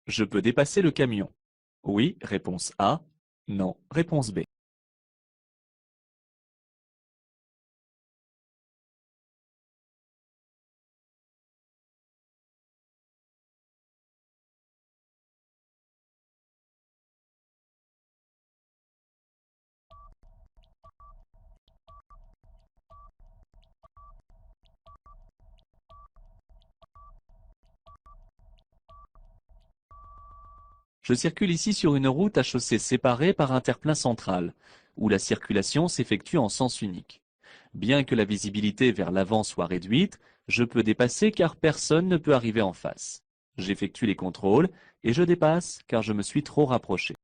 Je peux dépasser le camion. Oui, réponse A. Non, réponse B. Je circule ici sur une route à chaussée séparée par un terre-plein central, où la circulation s'effectue en sens unique. Bien que la visibilité vers l'avant soit réduite, je peux dépasser car personne ne peut arriver en face. J'effectue les contrôles et je dépasse car je me suis trop rapproché.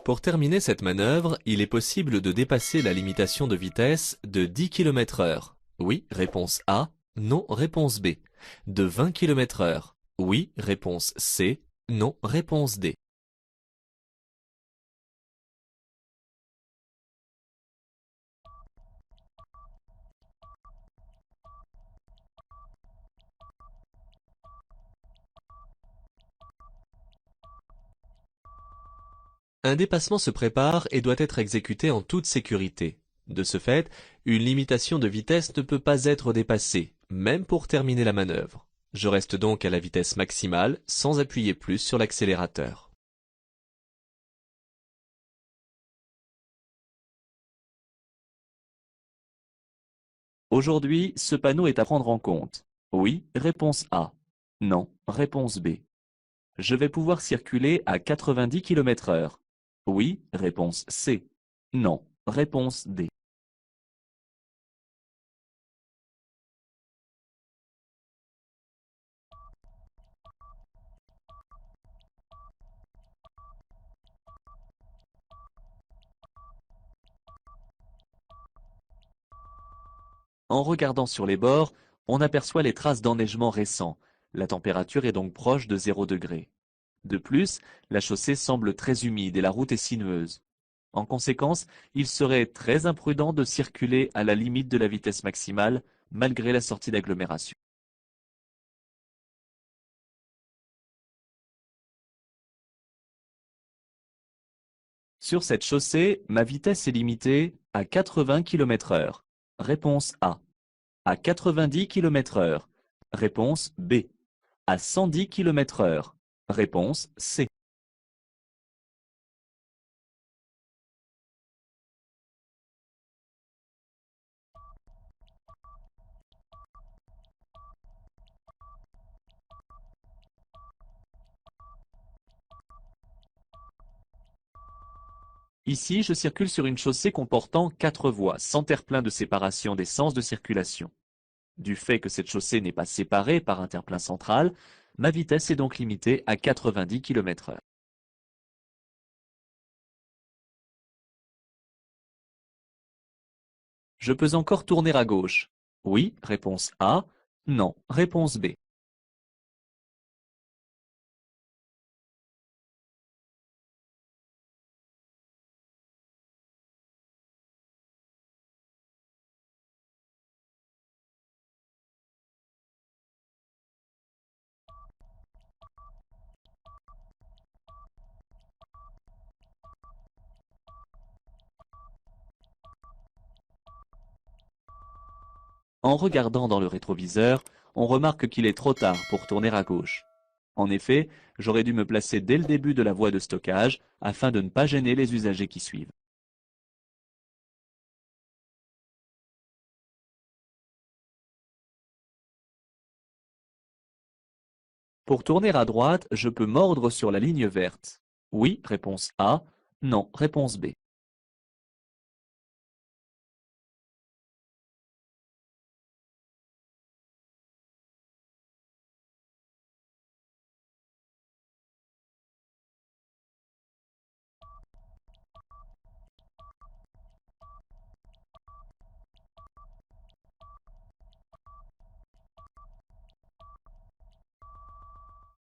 Pour terminer cette manœuvre, il est possible de dépasser la limitation de vitesse de 10 km/h. Oui, réponse A. Non, réponse B. De 20 km/h. Oui, réponse C. Non, réponse D. Un dépassement se prépare et doit être exécuté en toute sécurité. De ce fait, une limitation de vitesse ne peut pas être dépassée, même pour terminer la manœuvre. Je reste donc à la vitesse maximale sans appuyer plus sur l'accélérateur. Aujourd'hui, ce panneau est à prendre en compte. Oui, réponse A. Non, réponse B. Je vais pouvoir circuler à 90 km/h. Oui, réponse C. Non, réponse D. En regardant sur les bords, on aperçoit les traces d'enneigement récent. La température est donc proche de 0 degré. De plus, la chaussée semble très humide et la route est sinueuse. En conséquence, il serait très imprudent de circuler à la limite de la vitesse maximale, malgré la sortie d'agglomération. Sur cette chaussée, ma vitesse est limitée à 80 km/h. Réponse A. À 90 km/h. Réponse B. À 110 km/h. Réponse C. Ici, je circule sur une chaussée comportant 4 voies, sans terre-plein de séparation des sens de circulation. Du fait que cette chaussée n'est pas séparée par un terre-plein central, ma vitesse est donc limitée à 90 km/h. Je peux encore tourner à gauche. Oui, réponse A. Non, réponse B. En regardant dans le rétroviseur, on remarque qu'il est trop tard pour tourner à gauche. En effet, j'aurais dû me placer dès le début de la voie de stockage afin de ne pas gêner les usagers qui suivent. Pour tourner à droite, je peux mordre sur la ligne verte. Oui, réponse A. Non, réponse B.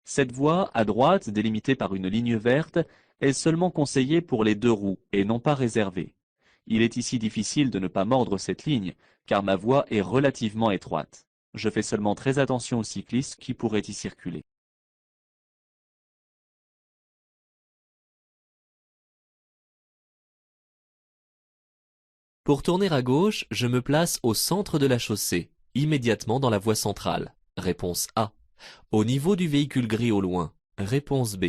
Cette voie, à droite, délimitée par une ligne verte, est seulement conseillée pour les deux roues et non pas réservée. Il est ici difficile de ne pas mordre cette ligne, car ma voie est relativement étroite. Je fais seulement très attention aux cyclistes qui pourraient y circuler. Pour tourner à gauche, je me place au centre de la chaussée, immédiatement dans la voie centrale. Réponse A. Au niveau du véhicule gris au loin. Réponse B.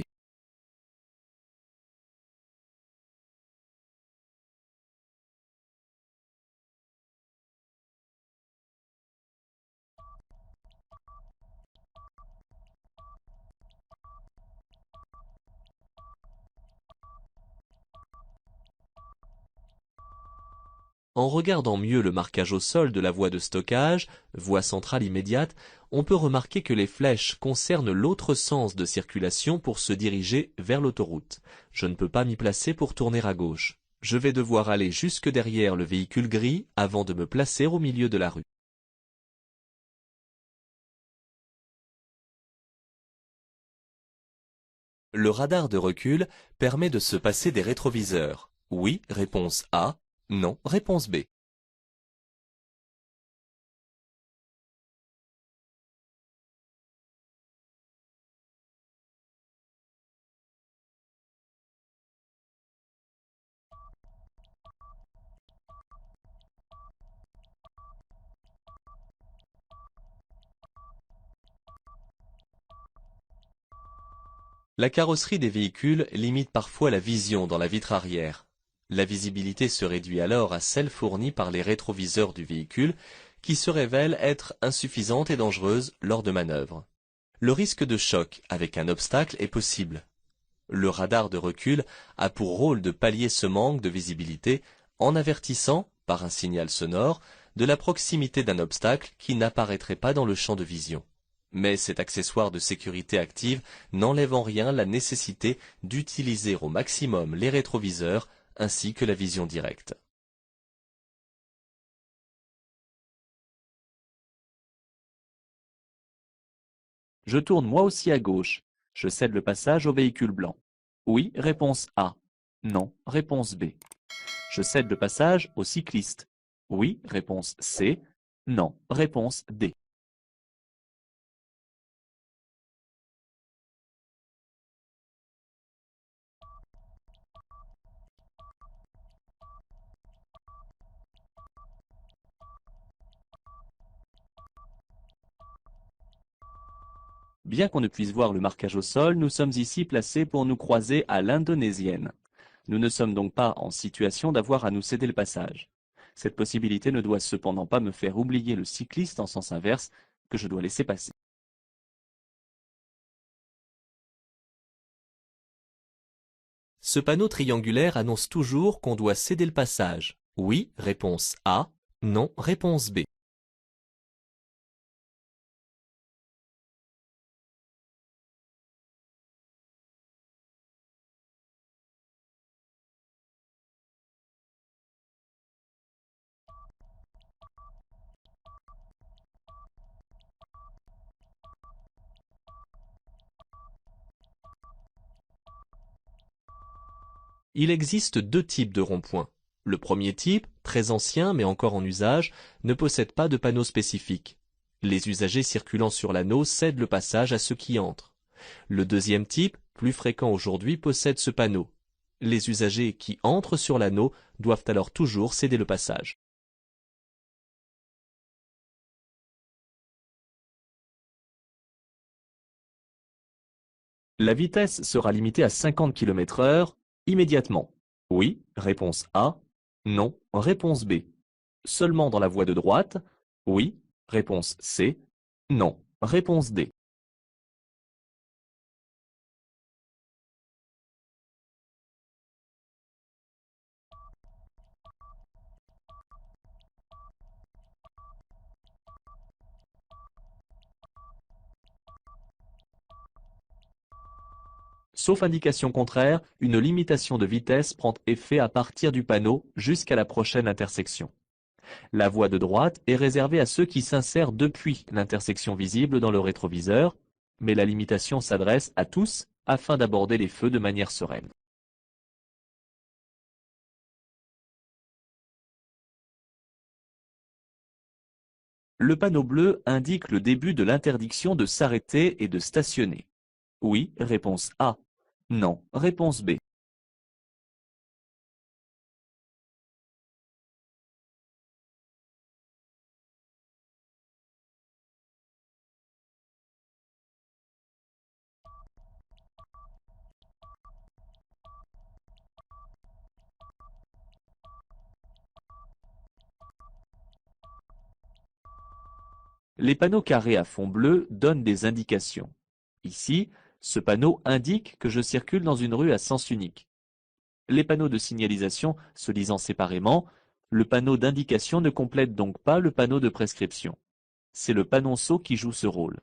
En regardant mieux le marquage au sol de la voie de stockage, voie centrale immédiate, on peut remarquer que les flèches concernent l'autre sens de circulation pour se diriger vers l'autoroute. Je ne peux pas m'y placer pour tourner à gauche. Je vais devoir aller jusque derrière le véhicule gris avant de me placer au milieu de la rue. Le radar de recul permet de se passer des rétroviseurs. Oui, réponse A. Non, réponse B. La carrosserie des véhicules limite parfois la vision dans la vitre arrière. La visibilité se réduit alors à celle fournie par les rétroviseurs du véhicule, qui se révèlent être insuffisantes et dangereuses lors de manœuvres. Le risque de choc avec un obstacle est possible. Le radar de recul a pour rôle de pallier ce manque de visibilité en avertissant, par un signal sonore, de la proximité d'un obstacle qui n'apparaîtrait pas dans le champ de vision. Mais cet accessoire de sécurité active n'enlève en rien la nécessité d'utiliser au maximum les rétroviseurs ainsi que la vision directe. Je tourne moi aussi à gauche. Je cède le passage au véhicule blanc. Oui, réponse A. Non, réponse B. Je cède le passage au cycliste. Oui, réponse C. Non, réponse D. Bien qu'on ne puisse voir le marquage au sol, nous sommes ici placés pour nous croiser à l'indonésienne. Nous ne sommes donc pas en situation d'avoir à nous céder le passage. Cette possibilité ne doit cependant pas me faire oublier le cycliste en sens inverse que je dois laisser passer. Ce panneau triangulaire annonce toujours qu'on doit céder le passage. Oui, réponse A. Non, réponse B. Il existe deux types de ronds-points. Le premier type, très ancien mais encore en usage, ne possède pas de panneau spécifique. Les usagers circulant sur l'anneau cèdent le passage à ceux qui entrent. Le deuxième type, plus fréquent aujourd'hui, possède ce panneau. Les usagers qui entrent sur l'anneau doivent alors toujours céder le passage. La vitesse sera limitée à 50 km/h immédiatement. Oui, réponse A. Non, réponse B. Seulement dans la voie de droite. Oui, réponse C. Non, réponse D. Sauf indication contraire, une limitation de vitesse prend effet à partir du panneau jusqu'à la prochaine intersection. La voie de droite est réservée à ceux qui s'insèrent depuis l'intersection visible dans le rétroviseur, mais la limitation s'adresse à tous afin d'aborder les feux de manière sereine. Le panneau bleu indique le début de l'interdiction de s'arrêter et de stationner. Oui, réponse A. Non, réponse B. Les panneaux carrés à fond bleu donnent des indications. Ici, ce panneau indique que je circule dans une rue à sens unique. Les panneaux de signalisation se lisant séparément, le panneau d'indication ne complète donc pas le panneau de prescription. C'est le panonceau qui joue ce rôle.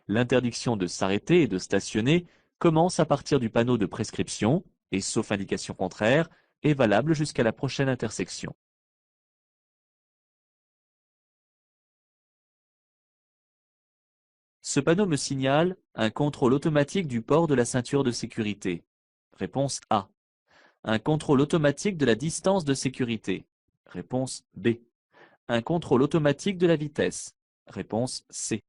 L'interdiction de s'arrêter et de stationner commence à partir du panneau de prescription et, sauf indication contraire, est valable jusqu'à la prochaine intersection. Ce panneau me signale un contrôle automatique du port de la ceinture de sécurité. Réponse A. Un contrôle automatique de la distance de sécurité. Réponse B. Un contrôle automatique de la vitesse. Réponse C.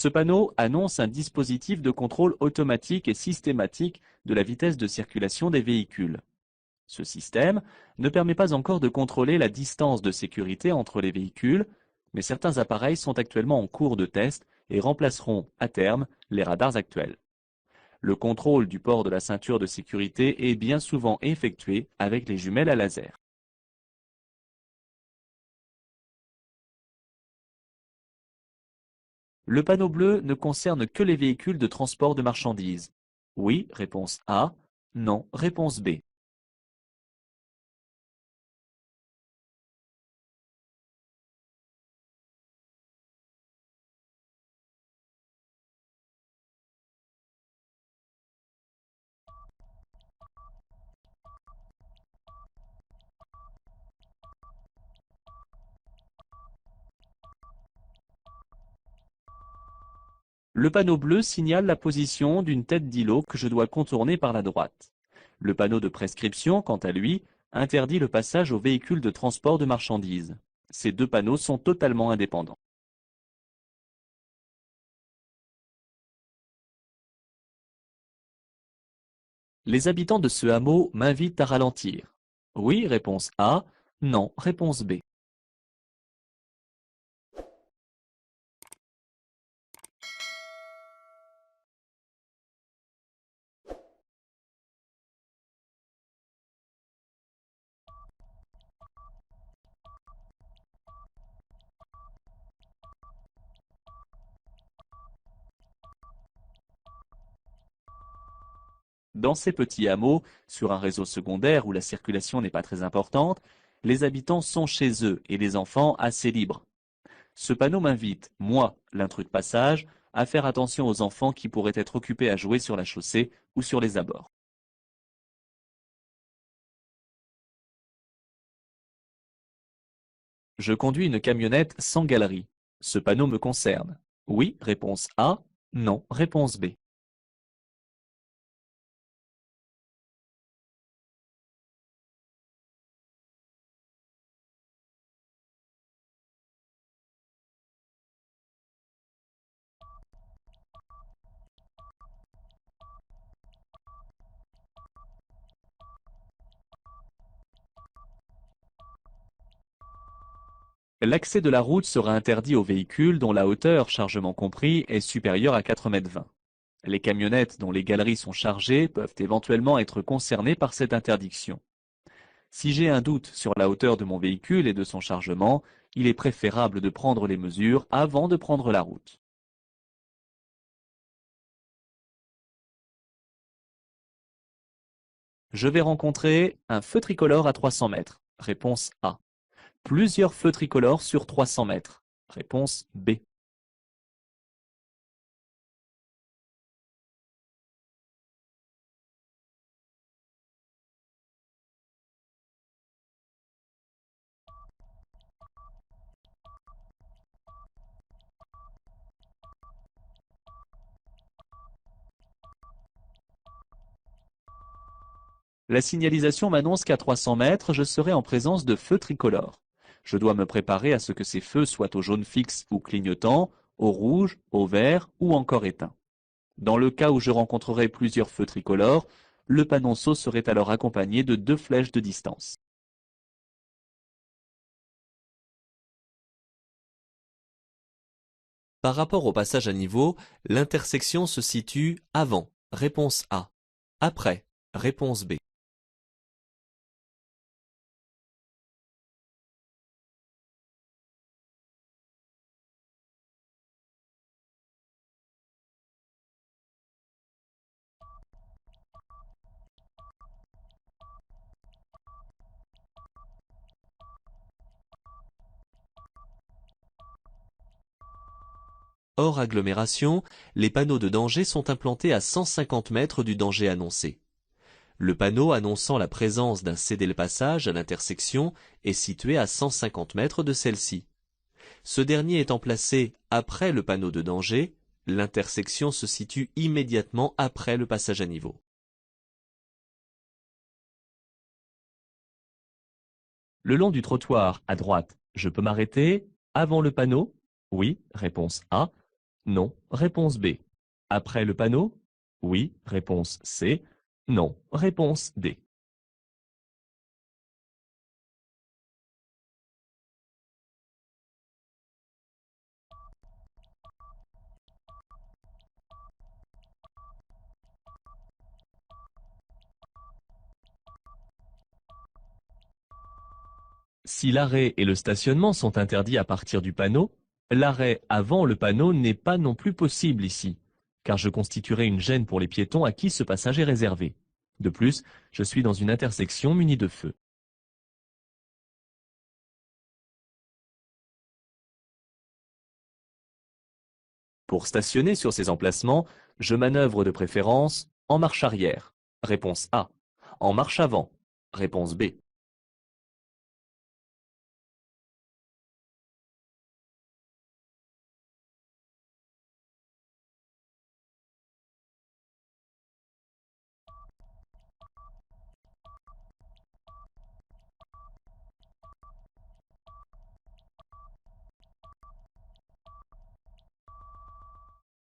Ce panneau annonce un dispositif de contrôle automatique et systématique de la vitesse de circulation des véhicules. Ce système ne permet pas encore de contrôler la distance de sécurité entre les véhicules, mais certains appareils sont actuellement en cours de test et remplaceront, à terme, les radars actuels. Le contrôle du port de la ceinture de sécurité est bien souvent effectué avec les jumelles à laser. Le panneau bleu ne concerne que les véhicules de transport de marchandises. Oui, réponse A. Non, réponse B. Le panneau bleu signale la position d'une tête d'îlot que je dois contourner par la droite. Le panneau de prescription, quant à lui, interdit le passage aux véhicules de transport de marchandises. Ces deux panneaux sont totalement indépendants. Les habitants de ce hameau m'invitent à ralentir. Oui, réponse A. Non, réponse B. Dans ces petits hameaux, sur un réseau secondaire où la circulation n'est pas très importante, les habitants sont chez eux et les enfants assez libres. Ce panneau m'invite, moi, l'intrus de passage, à faire attention aux enfants qui pourraient être occupés à jouer sur la chaussée ou sur les abords. Je conduis une camionnette sans galerie. Ce panneau me concerne. Oui, réponse A. Non, réponse B. L'accès de la route sera interdit aux véhicules dont la hauteur, chargement compris, est supérieure à 4,20 m. Les camionnettes dont les galeries sont chargées peuvent éventuellement être concernées par cette interdiction. Si j'ai un doute sur la hauteur de mon véhicule et de son chargement, il est préférable de prendre les mesures avant de prendre la route. Je vais rencontrer un feu tricolore à 300 mètres. Réponse A. Plusieurs feux tricolores sur 300 mètres. Réponse B. La signalisation m'annonce qu'à 300 mètres, je serai en présence de feux tricolores. Je dois me préparer à ce que ces feux soient au jaune fixe ou clignotant, au rouge, au vert ou encore éteints. Dans le cas où je rencontrerai plusieurs feux tricolores, le panonceau serait alors accompagné de 2 flèches de distance. Par rapport au passage à niveau, l'intersection se situe avant, réponse A. Après, réponse B. Hors agglomération, les panneaux de danger sont implantés à 150 mètres du danger annoncé. Le panneau annonçant la présence d'un cédé-le-passage à l'intersection est situé à 150 mètres de celle-ci. Ce dernier étant placé après le panneau de danger, l'intersection se situe immédiatement après le passage à niveau. Le long du trottoir, à droite, je peux m'arrêter avant le panneau? Oui, réponse A. Non, réponse B. Après le panneau? Oui, réponse C. Non, réponse D. Si l'arrêt et le stationnement sont interdits à partir du panneau, l'arrêt avant le panneau n'est pas non plus possible ici, car je constituerai une gêne pour les piétons à qui ce passage est réservé. De plus, je suis dans une intersection munie de feux. Pour stationner sur ces emplacements, je manœuvre de préférence en marche arrière. Réponse A. En marche avant. Réponse B.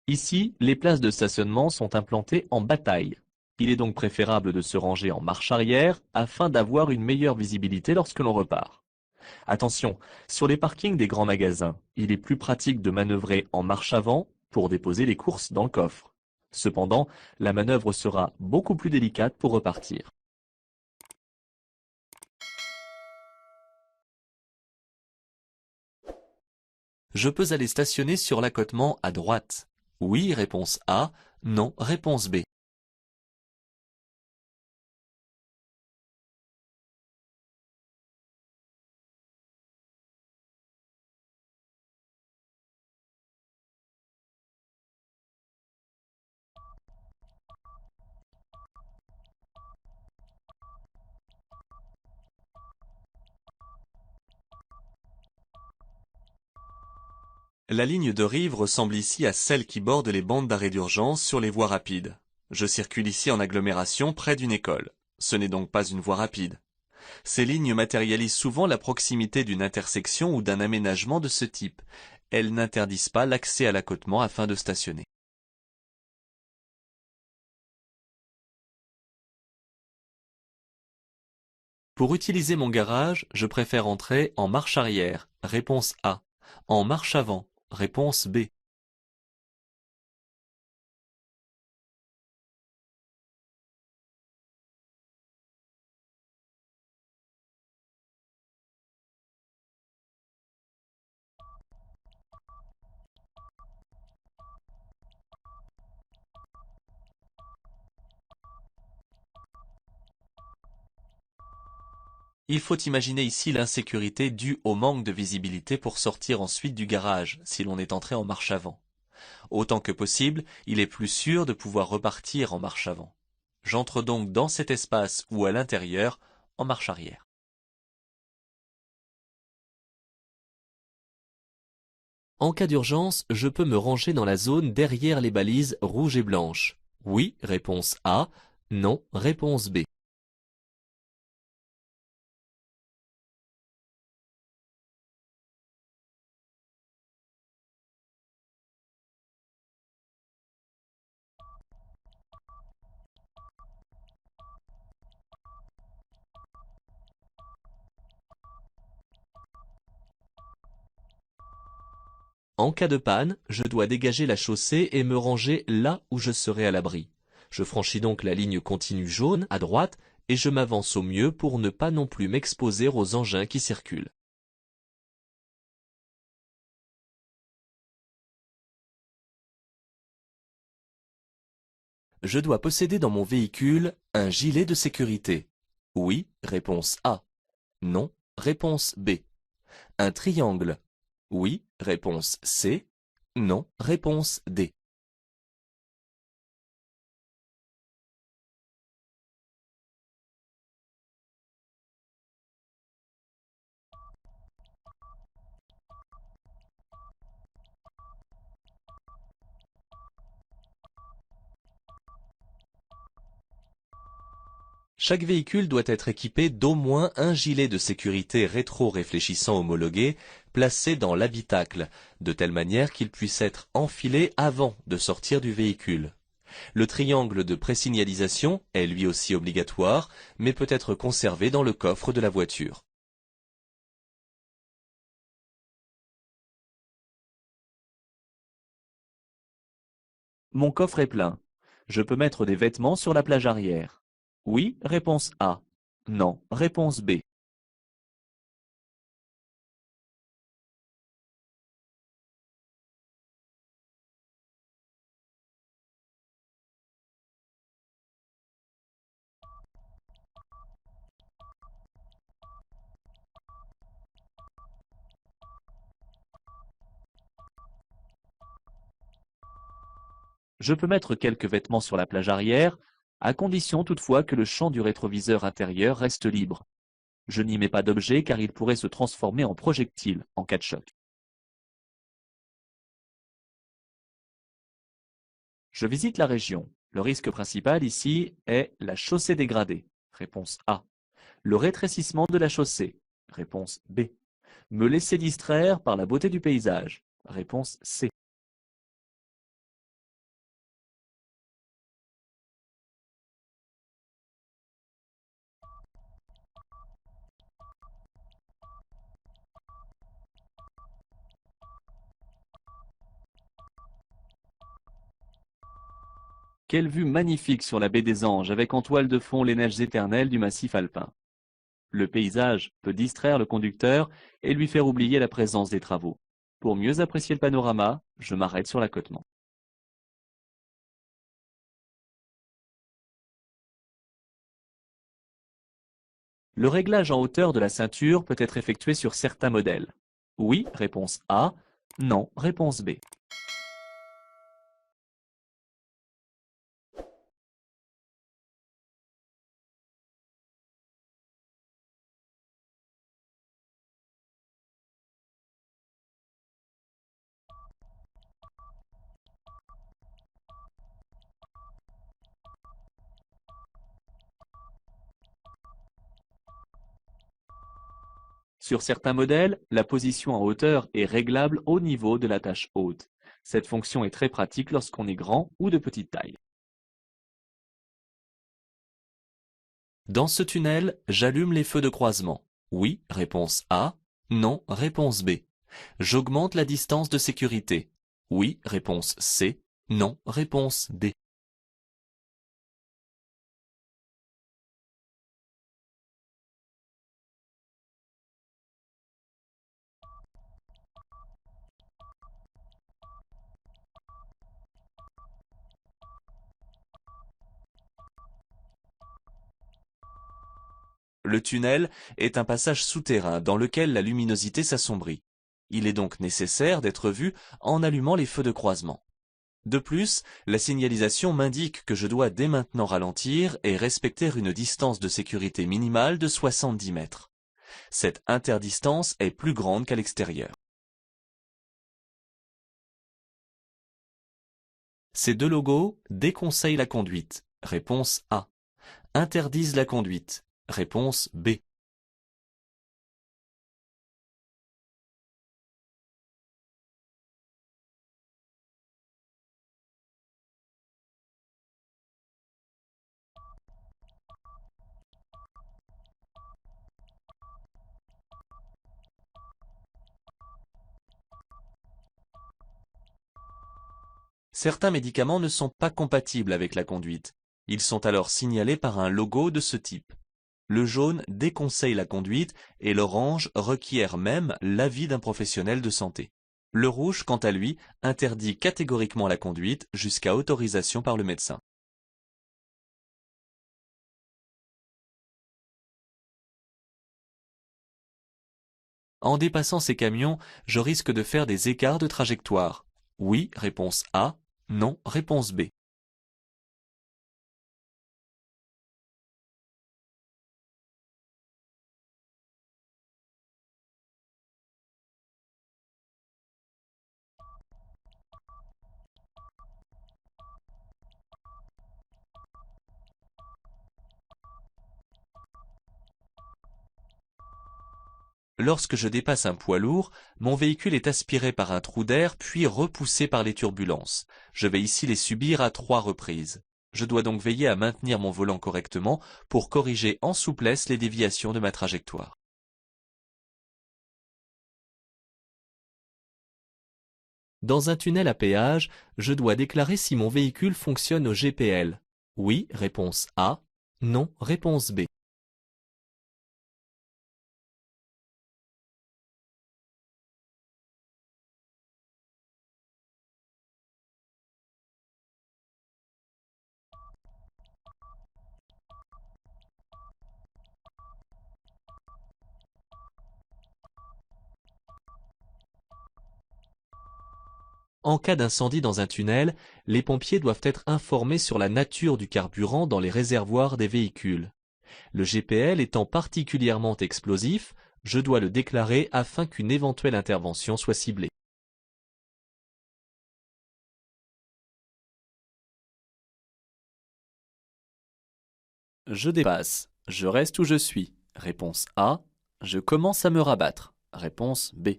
Ici, les places de stationnement sont implantées en bataille. Il est donc préférable de se ranger en marche arrière afin d'avoir une meilleure visibilité lorsque l'on repart. Attention, sur les parkings des grands magasins, il est plus pratique de manœuvrer en marche avant pour déposer les courses dans le coffre. Cependant, la manœuvre sera beaucoup plus délicate pour repartir. Je peux aller stationner sur l'accotement à droite. Oui, réponse A. Non, réponse B. La ligne de rive ressemble ici à celle qui borde les bandes d'arrêt d'urgence sur les voies rapides. Je circule ici en agglomération près d'une école. Ce n'est donc pas une voie rapide. Ces lignes matérialisent souvent la proximité d'une intersection ou d'un aménagement de ce type. Elles n'interdisent pas l'accès à l'accotement afin de stationner. Pour utiliser mon garage, je préfère entrer en marche arrière. Réponse A. En marche avant. Réponse B. Il faut imaginer ici l'insécurité due au manque de visibilité pour sortir ensuite du garage si l'on est entré en marche avant. Autant que possible, il est plus sûr de pouvoir repartir en marche avant. J'entre donc dans cet espace ou à l'intérieur en marche arrière. En cas d'urgence, je peux me ranger dans la zone derrière les balises rouges et blanches. Oui, réponse A. Non, réponse B. En cas de panne, je dois dégager la chaussée et me ranger là où je serai à l'abri. Je franchis donc la ligne continue jaune à droite et je m'avance au mieux pour ne pas non plus m'exposer aux engins qui circulent. Je dois posséder dans mon véhicule un gilet de sécurité. Oui, réponse A. Non, réponse B. Un triangle. Oui, réponse C. Non, réponse D. Chaque véhicule doit être équipé d'au moins un gilet de sécurité rétro-réfléchissant homologué placé dans l'habitacle, de telle manière qu'il puisse être enfilé avant de sortir du véhicule. Le triangle de présignalisation est lui aussi obligatoire, mais peut être conservé dans le coffre de la voiture. Mon coffre est plein. Je peux mettre des vêtements sur la plage arrière. Oui, réponse A. Non, réponse B. Je peux mettre quelques vêtements sur la plage arrière, à condition toutefois que le champ du rétroviseur intérieur reste libre. Je n'y mets pas d'objet car il pourrait se transformer en projectile en cas de choc. Je visite la région. Le risque principal ici est la chaussée dégradée. Réponse A. Le rétrécissement de la chaussée. Réponse B. Me laisser distraire par la beauté du paysage. Réponse C. Quelle vue magnifique sur la baie des Anges avec en toile de fond les neiges éternelles du massif alpin. Le paysage peut distraire le conducteur et lui faire oublier la présence des travaux. Pour mieux apprécier le panorama, je m'arrête sur l'accotement. Le réglage en hauteur de la ceinture peut être effectué sur certains modèles. Oui, réponse A. Non, réponse B. Sur certains modèles, la position en hauteur est réglable au niveau de la tâche haute. Cette fonction est très pratique lorsqu'on est grand ou de petite taille. Dans ce tunnel, j'allume les feux de croisement. Oui, réponse A. Non, réponse B. J'augmente la distance de sécurité. Oui, réponse C. Non, réponse D. Le tunnel est un passage souterrain dans lequel la luminosité s'assombrit. Il est donc nécessaire d'être vu en allumant les feux de croisement. De plus, la signalisation m'indique que je dois dès maintenant ralentir et respecter une distance de sécurité minimale de 70 mètres. Cette interdistance est plus grande qu'à l'extérieur. Ces deux logos déconseillent la conduite. Réponse A. Interdisent la conduite. Réponse B. Certains médicaments ne sont pas compatibles avec la conduite. Ils sont alors signalés par un logo de ce type. Le jaune déconseille la conduite et l'orange requiert même l'avis d'un professionnel de santé. Le rouge, quant à lui, interdit catégoriquement la conduite jusqu'à autorisation par le médecin. En dépassant ces camions, je risque de faire des écarts de trajectoire. Oui, réponse A. Non, réponse B. Lorsque je dépasse un poids lourd, mon véhicule est aspiré par un trou d'air puis repoussé par les turbulences. Je vais ici les subir à 3 reprises. Je dois donc veiller à maintenir mon volant correctement pour corriger en souplesse les déviations de ma trajectoire. Dans un tunnel à péage, je dois déclarer si mon véhicule fonctionne au GPL. Oui, réponse A. Non, réponse B. En cas d'incendie dans un tunnel, les pompiers doivent être informés sur la nature du carburant dans les réservoirs des véhicules. Le GPL étant particulièrement explosif, je dois le déclarer afin qu'une éventuelle intervention soit ciblée. Je dépasse. Je reste où je suis. Réponse A. Je commence à me rabattre. Réponse B.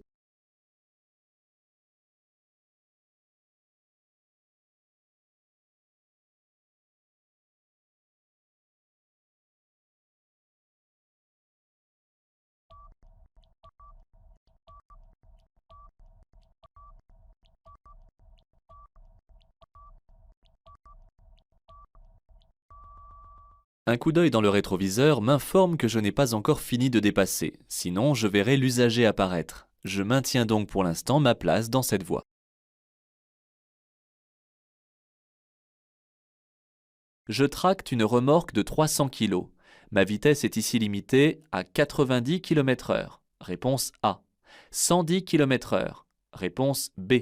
Un coup d'œil dans le rétroviseur m'informe que je n'ai pas encore fini de dépasser, sinon je verrai l'usager apparaître. Je maintiens donc pour l'instant ma place dans cette voie. Je tracte une remorque de 300 kg. Ma vitesse est ici limitée à 90 km/h. Réponse A. 110 km/h. Réponse B.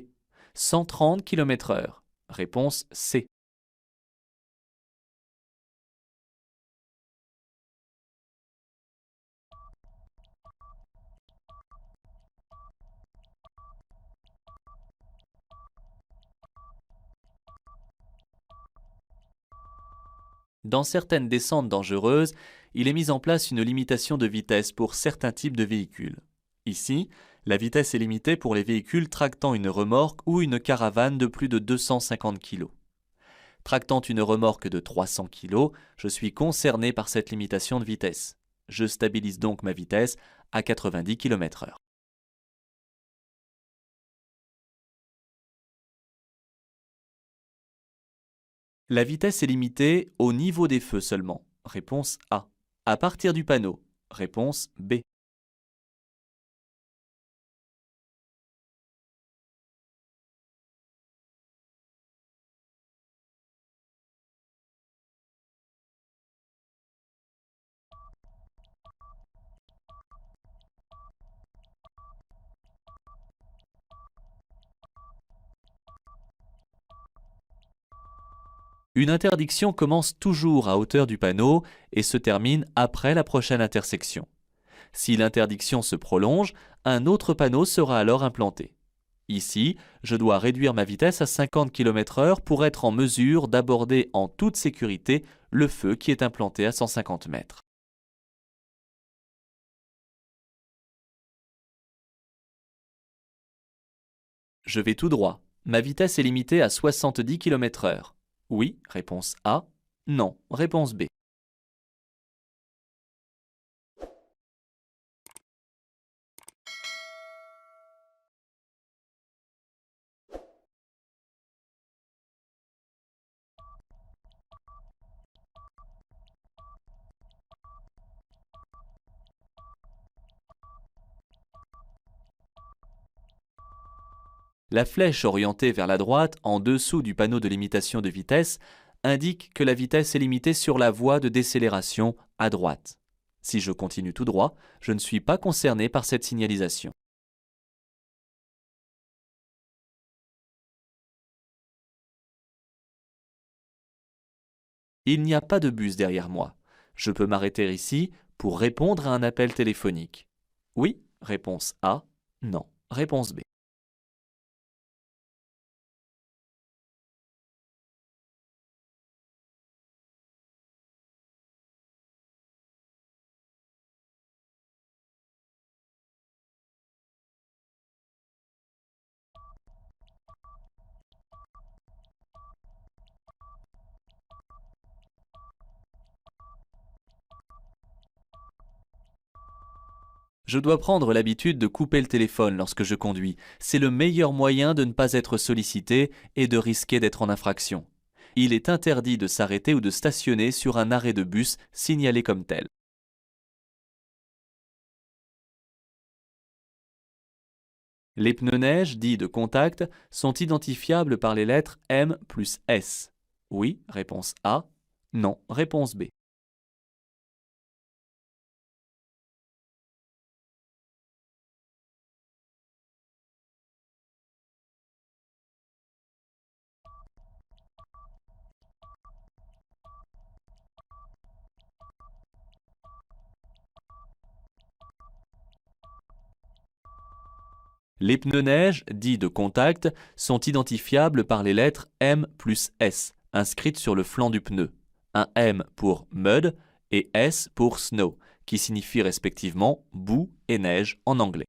130 km/h. Réponse C. Dans certaines descentes dangereuses, il est mis en place une limitation de vitesse pour certains types de véhicules. Ici, la vitesse est limitée pour les véhicules tractant une remorque ou une caravane de plus de 250 kg. Tractant une remorque de 300 kg, je suis concerné par cette limitation de vitesse. Je stabilise donc ma vitesse à 90 km/h. La vitesse est limitée au niveau des feux seulement. Réponse A. À partir du panneau. Réponse B. Une interdiction commence toujours à hauteur du panneau et se termine après la prochaine intersection. Si l'interdiction se prolonge, un autre panneau sera alors implanté. Ici, je dois réduire ma vitesse à 50 km/h pour être en mesure d'aborder en toute sécurité le feu qui est implanté à 150 mètres. Je vais tout droit. Ma vitesse est limitée à 70 km/h. Oui, réponse A. Non, réponse B. La flèche orientée vers la droite en dessous du panneau de limitation de vitesse indique que la vitesse est limitée sur la voie de décélération à droite. Si je continue tout droit, je ne suis pas concerné par cette signalisation. Il n'y a pas de bus derrière moi. Je peux m'arrêter ici pour répondre à un appel téléphonique. Oui, réponse A. Non, réponse B. Je dois prendre l'habitude de couper le téléphone lorsque je conduis. C'est le meilleur moyen de ne pas être sollicité et de risquer d'être en infraction. Il est interdit de s'arrêter ou de stationner sur un arrêt de bus signalé comme tel. Les pneus neige, dits de contact, sont identifiables par les lettres M plus S. Oui, réponse A. Non, réponse B. Les pneus neige, dits de contact, sont identifiables par les lettres M plus S, inscrites sur le flanc du pneu. Un M pour mud et S pour snow, qui signifie respectivement boue et neige en anglais.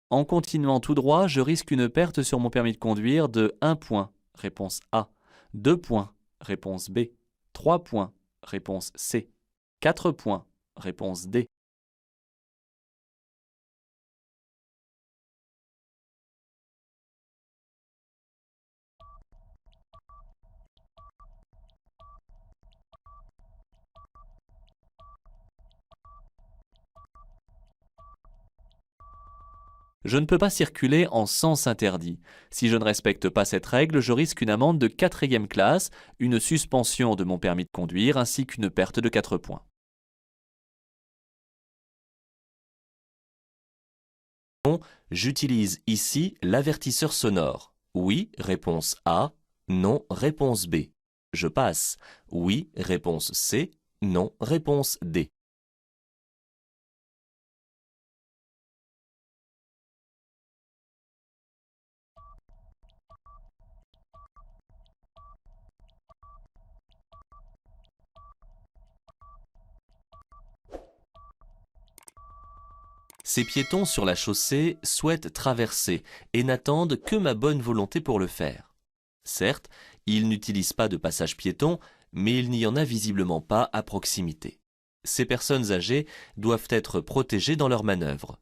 En continuant tout droit, je risque une perte sur mon permis de conduire de 1 point, réponse A, 2 points, réponse B, 3 points, réponse C, 4 points, réponse D. Je ne peux pas circuler en sens interdit. Si je ne respecte pas cette règle, je risque une amende de 4e classe, une suspension de mon permis de conduire ainsi qu'une perte de 4 points. J'utilise ici l'avertisseur sonore. Oui, réponse A. Non, réponse B. Je passe. Oui, réponse C. Non, réponse D. Ces piétons sur la chaussée souhaitent traverser et n'attendent que ma bonne volonté pour le faire. Certes, ils n'utilisent pas de passage piéton, mais il n'y en a visiblement pas à proximité. Ces personnes âgées doivent être protégées dans leurs manœuvres.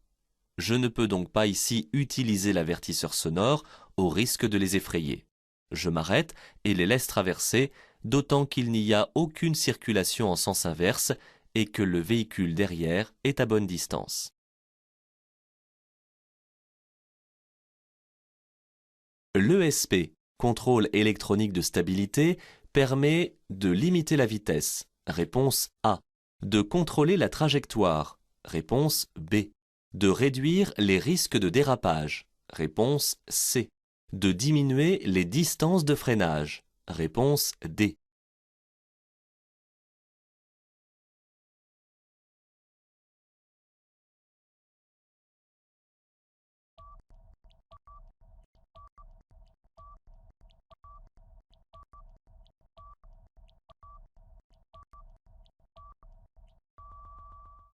Je ne peux donc pas ici utiliser l'avertisseur sonore au risque de les effrayer. Je m'arrête et les laisse traverser, d'autant qu'il n'y a aucune circulation en sens inverse et que le véhicule derrière est à bonne distance. L'ESP, contrôle électronique de stabilité, permet de limiter la vitesse. Réponse A. De contrôler la trajectoire. Réponse B. De réduire les risques de dérapage. Réponse C. De diminuer les distances de freinage. Réponse D.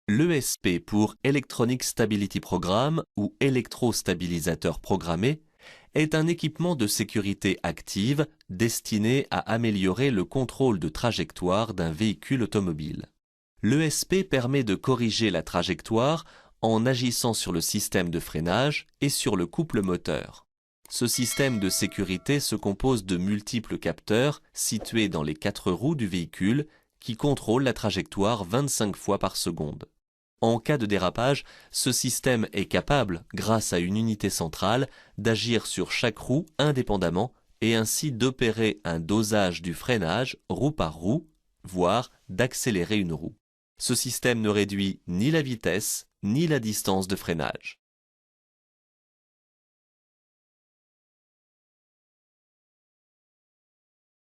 L'ESP pour Electronic Stability Program ou électrostabilisateur programmé est un équipement de sécurité active destiné à améliorer le contrôle de trajectoire d'un véhicule automobile. L'ESP permet de corriger la trajectoire en agissant sur le système de freinage et sur le couple moteur. Ce système de sécurité se compose de multiples capteurs situés dans les 4 roues du véhicule qui contrôlent la trajectoire 25 fois par seconde. En cas de dérapage, ce système est capable, grâce à une unité centrale, d'agir sur chaque roue indépendamment et ainsi d'opérer un dosage du freinage roue par roue, voire d'accélérer une roue. Ce système ne réduit ni la vitesse ni la distance de freinage.